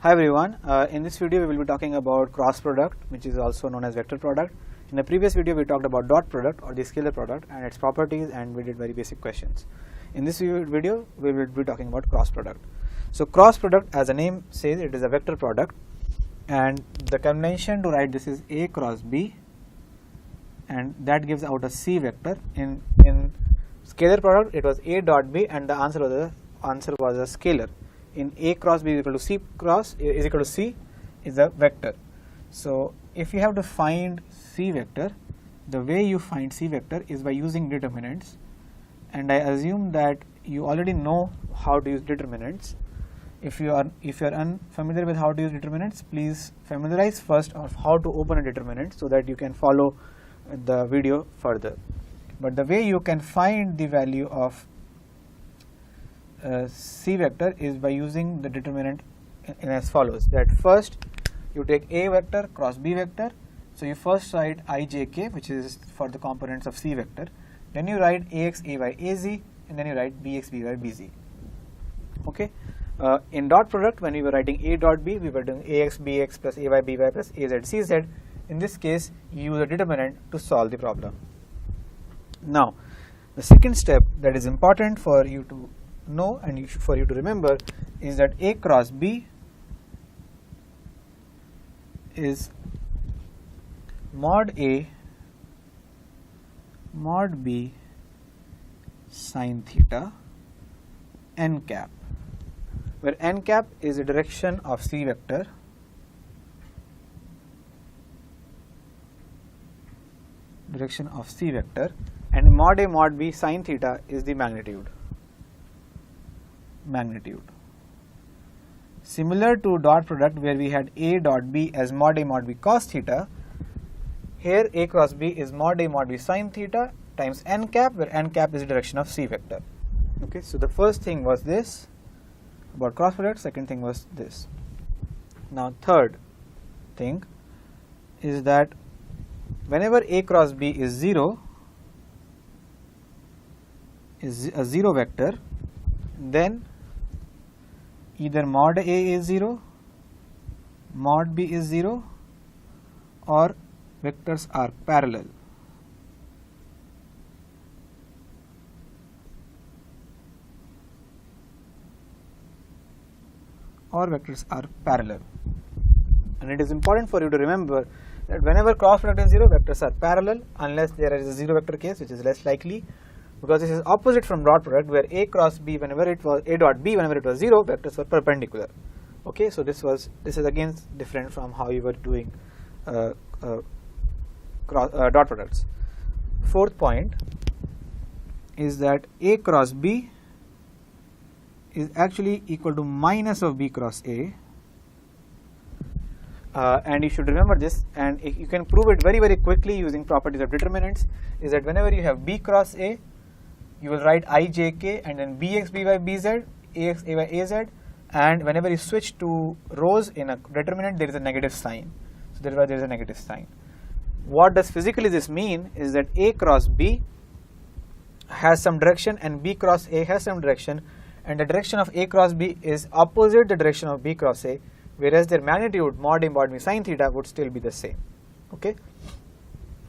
Hi everyone, in this video we will be talking about cross product, which is also known as vector product. In the previous video we talked about dot product or the scalar product and its properties, and we did very basic questions. In this video we will be talking about cross product. So cross product, as the name says, it is a vector product, and the convention to write this is A cross B, and that gives out a C vector. In scalar product it was A dot B, and the answer was a scalar. In A cross B is equal to C cross is equal to C is a vector. So if you have to find C vector, the way you find C vector is by using determinants, and I assume that you already know how to use determinants. If you are unfamiliar with how to use determinants, please familiarize first of how to open a determinant so that you can follow the video further. But the way you can find the value of C vector is by using the determinant in as follows: that first you take A vector cross B vector, so you first write ijk, which is for the components of C vector, then you write ax ay az, and then you write bx by bz. Okay. In dot product, when we were writing A dot B, we were doing ax bx plus ay by plus az cz. In this case, you use a determinant to solve the problem. Now, the second step that is important for you to know and for you to remember is that A cross B is mod A mod B sin theta n cap, where n cap is the direction of C vector, and mod A mod B sin theta is the magnitude. Similar to dot product, where we had A dot B as mod A mod B cos theta, here A cross B is mod A mod B sin theta times n cap, where n cap is the direction of C vector. Okay, so the first thing was this about cross product, second thing was this. Now third thing is that whenever A cross B is 0, is a 0 vector, then either mod A is 0, mod B is 0, or vectors are parallel. And it is important for you to remember that whenever cross product is 0, vectors are parallel, unless there is a 0 vector case, which is less likely, because this is opposite from dot product, where A cross B, whenever it was A dot B, whenever it was 0, vectors were perpendicular. Okay, so this is again different from how you were doing dot products. Fourth point is that A cross B is actually equal to minus of B cross A, and you should remember this, and you can prove it very quickly using properties of determinants. Is that whenever you have B cross A, you will write ijk and then bx by bz, ax ay az, and whenever you switch to rows in a determinant, there is a negative sign. So there is a negative sign. What does physically this mean is that A cross B has some direction and B cross A has some direction, and the direction of A cross B is opposite the direction of B cross A, whereas their magnitude mod A mod B sin theta would still be the same. Okay,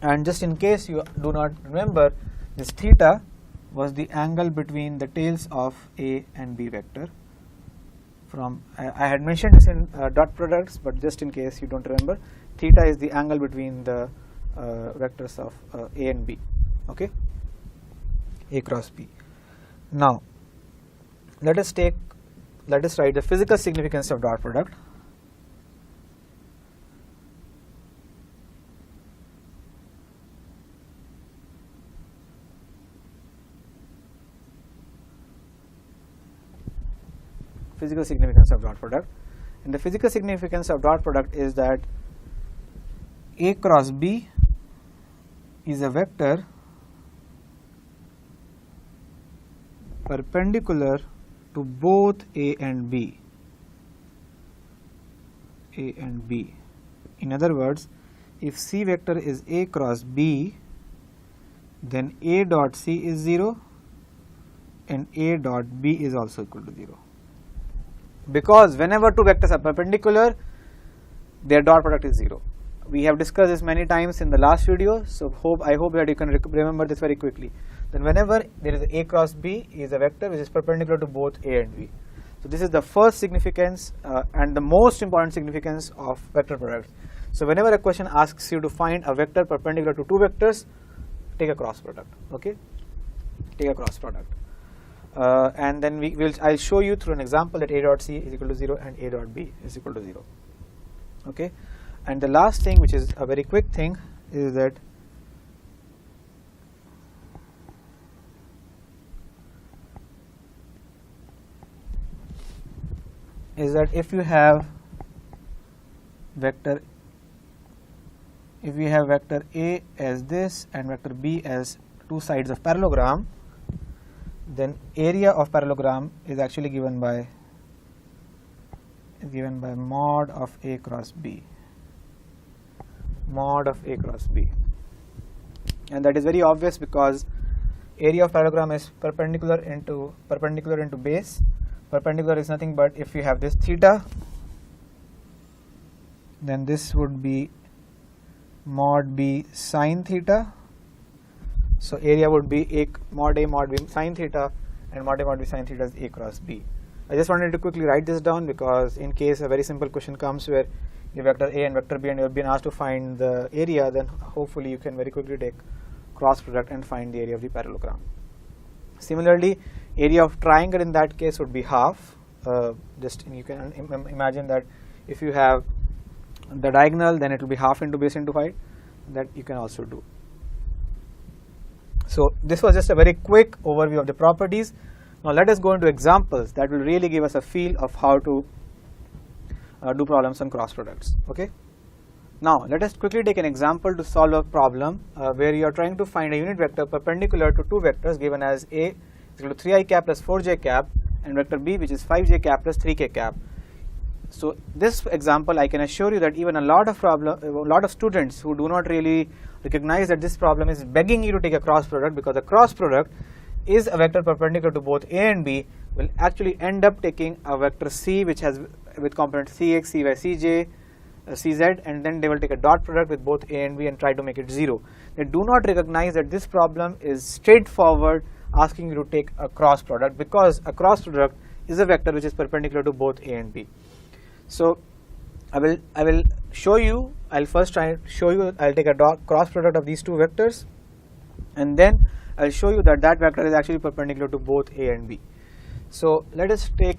and just in case you do not remember, this theta was the angle between the tails of A and B vector. I had mentioned this in dot products, but just in case you don't remember, theta is the angle between the vectors of A and B. Okay, A cross B. Now let us write the physical significance of dot product. Physical significance of dot product, and the physical significance of dot product is that A cross B is a vector perpendicular to both A and B. In other words, if C vector is A cross B, then A dot C is 0 and A dot B is also equal to 0. because whenever two vectors are perpendicular, their dot product is 0. We have discussed this many times in the last video, so I hope that you can remember this very quickly. Then whenever there is A cross B is a vector which is perpendicular to both A and B. So this is the first significance and the most important significance of vector products. So whenever a question asks you to find a vector perpendicular to two vectors, take a cross product. Okay, take a cross product, and then I'll show you through an example that A dot C is equal to 0 and A dot B is equal to 0. Okay, and the last thing, which is a very quick thing, is that if you have vector A as this and vector B as two sides of parallelogram, then area of parallelogram is actually given by mod of A cross B, and that is very obvious because area of parallelogram is perpendicular into base. Perpendicular is nothing but if you have this theta, then this would be mod B sine theta. So area would be mod A mod B sine theta, and mod A mod B sine theta is A cross B. I just wanted to quickly write this down because in case a very simple question comes where you vector A and vector B and you have been asked to find the area, then hopefully you can very quickly take cross product and find the area of the parallelogram. Similarly, area of triangle in that case would be half. You can imagine that if you have the diagonal, then it will be half into base into height. That you can also do. So this was just a very quick overview of the properties. Now let us go into examples that will really give us a feel of how to do problems on cross products. Okay. Now let us quickly take an example to solve a problem where you are trying to find a unit vector perpendicular to two vectors given as A is equal to 3i cap plus 4j cap and vector B, which is 5j cap plus 3k cap. So this example, I can assure you that even a lot of students who do not really recognize that this problem is begging you to take a cross product, because a cross product is a vector perpendicular to both A and B, will actually end up taking a vector C which has with component Cx, Cy, Cj, Cz, and then they will take a dot product with both A and B and try to make it 0. They do not recognize that this problem is straightforward asking you to take a cross product, because a cross product is a vector which is perpendicular to both A and B. So I will show you. I'll first try to show you. I'll take a cross product of these two vectors, and then I'll show you that that vector is actually perpendicular to both A and B. So let us take,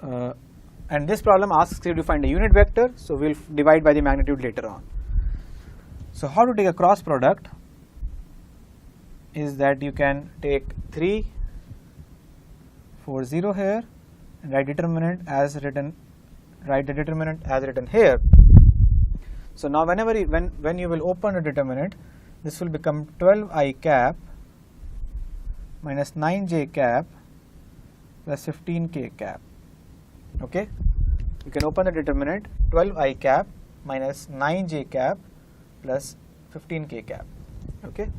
and this problem asks you to find a unit vector. So we'll divide by the magnitude later on. So how to take a cross product is that you can take 3, 4, 0 here, and write determinant as written. Write the determinant as written here. So now whenever when you will open a determinant, this will become 12i cap minus 9j cap plus 15k cap. Okay, you can open the determinant 12i cap minus 9j cap plus 15k cap. Okay,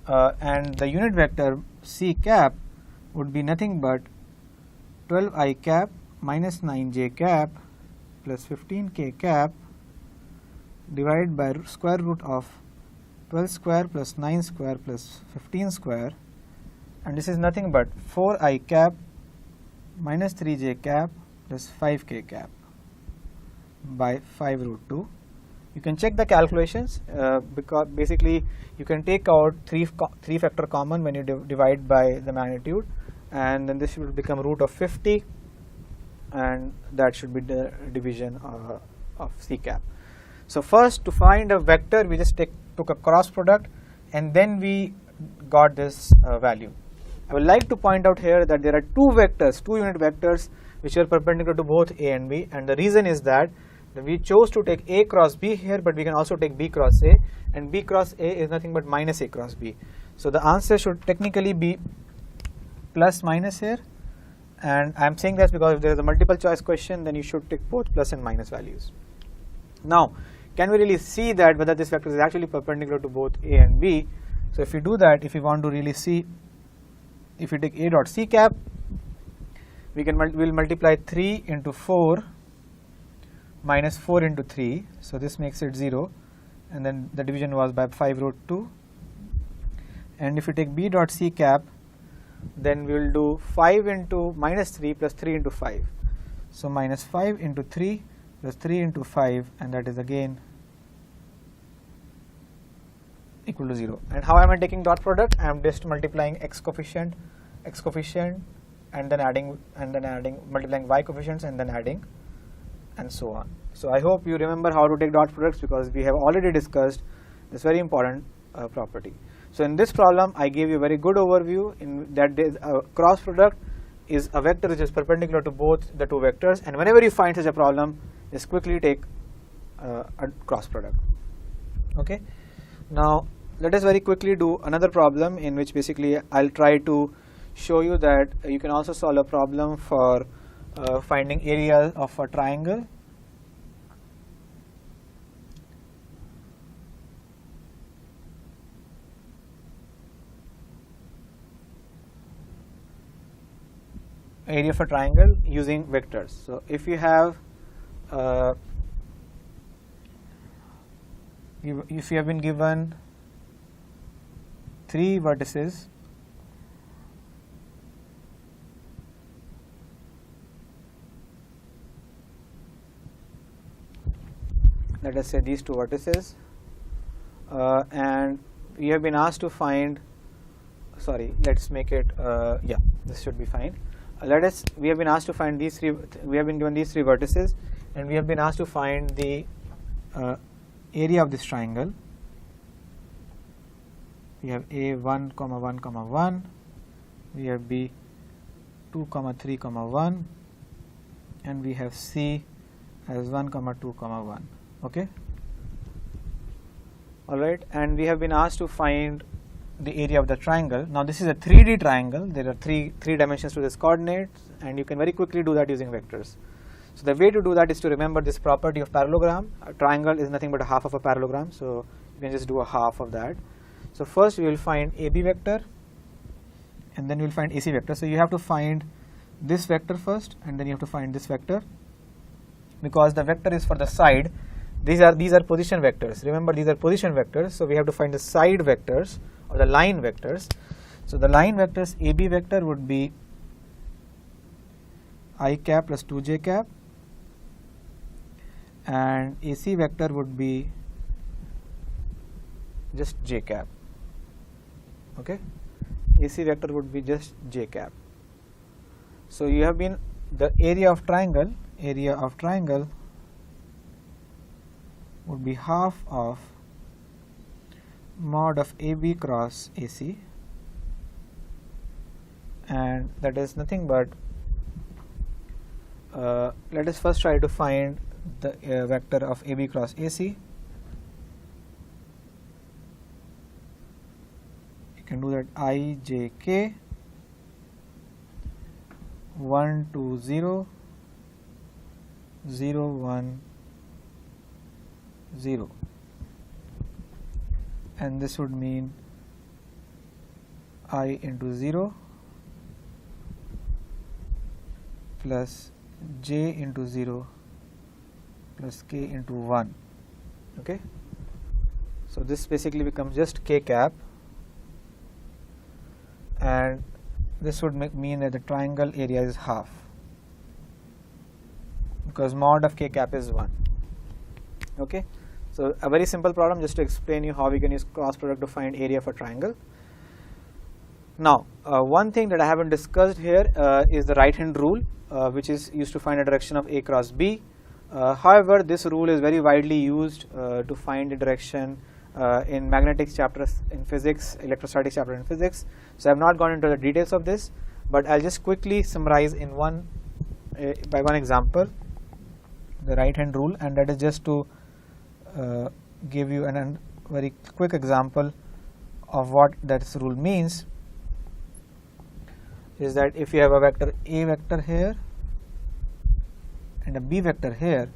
and the unit vector C cap would be nothing but 12i cap minus 9j cap plus 15k cap divided by square root of 12 square plus 9 square plus 15 square, and this is nothing but 4i cap minus 3j cap plus 5k cap by 5 root 2. You can check the calculations because basically you can take out 3 factor common when you divide by the magnitude, and then this will become root of 50, and that should be the division of C cap. So first, to find a vector, we just took a cross product, and then we got this value. I would like to point out here that there are two unit vectors which are perpendicular to both A and B, and the reason is that we chose to take A cross B here, but we can also take B cross A, and B cross A is nothing but minus A cross B. So the answer should technically be plus minus here, and I am saying that because if there is a multiple choice question, then you should take both plus and minus values. Now, can we really see that whether this vector is actually perpendicular to both A and B? So if we do that, if we want to really see, if we take A dot C cap, we'll multiply 3 into 4 minus 4 into 3, so this makes it 0, and then the division was by 5 root 2. And if you take b dot c cap, then we will do 5 into minus 3 plus 3 into 5. So minus 5 into 3 plus 3 into 5, and that is again equal to 0. And how am I taking dot product? I am just multiplying x coefficient, and then adding, multiplying y coefficients, and then adding, and so on. So I hope you remember how to take dot products, because we have already discussed this very important property. So in this problem, I gave you a very good overview in that cross product is a vector which is perpendicular to both the two vectors, and whenever you find such a problem, just quickly take a cross product. Okay. Now let us very quickly do another problem in which basically I'll try to show you that you can also solve a problem for finding area of a triangle. Area of a triangle using vectors. So if you have if you have been given 3 vertices, let us say these 2 vertices, and we have been asked to find, sorry, let's make it, yeah, this should be fine. We have been asked to find these 3, we have been given these 3 vertices, and we have been asked to find the area of this triangle. We have A 1, 1, 1, we have B 2, 3, 1, and we have C as 1, 2, 1. Okay. All right, and we have been asked to find the area of the triangle. Now this is a 3D triangle. There are three dimensions to this coordinates, and you can very quickly do that using vectors. So the way to do that is to remember this property of parallelogram. A triangle is nothing but a half of a parallelogram, so you can just do a half of that. So first we will find AB vector, and then we will find AC vector. So you have to find this vector first, and then you have to find this vector, because the vector is for the side. These are position vectors. Remember, these are position vectors, so we have to find the side vectors or the line vectors. So the line vectors, AB vector would be I cap plus 2j cap, and AC vector would be just j cap. Okay, AC vector would be just j cap. So you have been, the area of triangle would be half of mod of AB cross AC, and that is nothing but, let us first try to find the vector of AB cross AC. You can do that I j k 1 2 0 0 1 0, and this would mean I into 0 plus j into 0 plus k into 1. Okay, so this basically becomes just k cap, and this would mean that the triangle area is half, because mod of k cap is 1. Okay, so a very simple problem just to explain you how we can use cross product to find area of a triangle. Now one thing that I haven't discussed here is the right hand rule, which is used to find a direction of A cross B. However, this rule is very widely used to find the direction in magnetics chapters in physics, electrostatics chapter in physics. So I have not gone into the details of this, but I'll just quickly summarize in by one example the right hand rule, and that is just to give you a very quick example of what that rule means. Is that if you have a vector A vector here and a B vector here,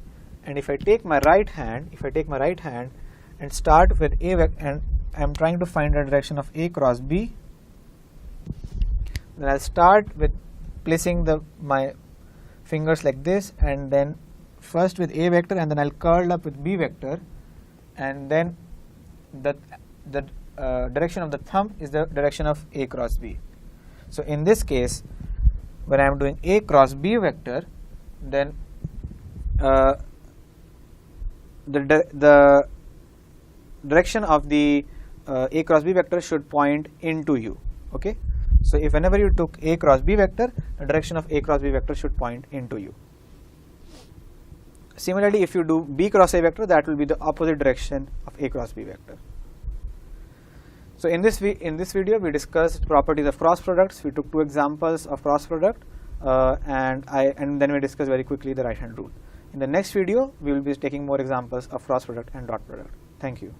and if I take my right hand and start with A vector, and I am trying to find the direction of A cross B, then I'll start with placing my fingers like this, and then first with A vector, and then I'll curl up with B vector, and then the direction of the thumb is the direction of A cross B. So in this case, when I am doing A cross B vector, then the direction of the A cross B vector should point into you. Okay, so if whenever you took A cross B vector, the direction of A cross B vector should point into you. Similarly, if you do B cross A vector, that will be the opposite direction of A cross B vector. So in this video, we discussed properties of cross products. We took 2 examples of cross product, and then we discussed very quickly the right hand rule. In the next video, we will be taking more examples of cross product and dot product. Thank you.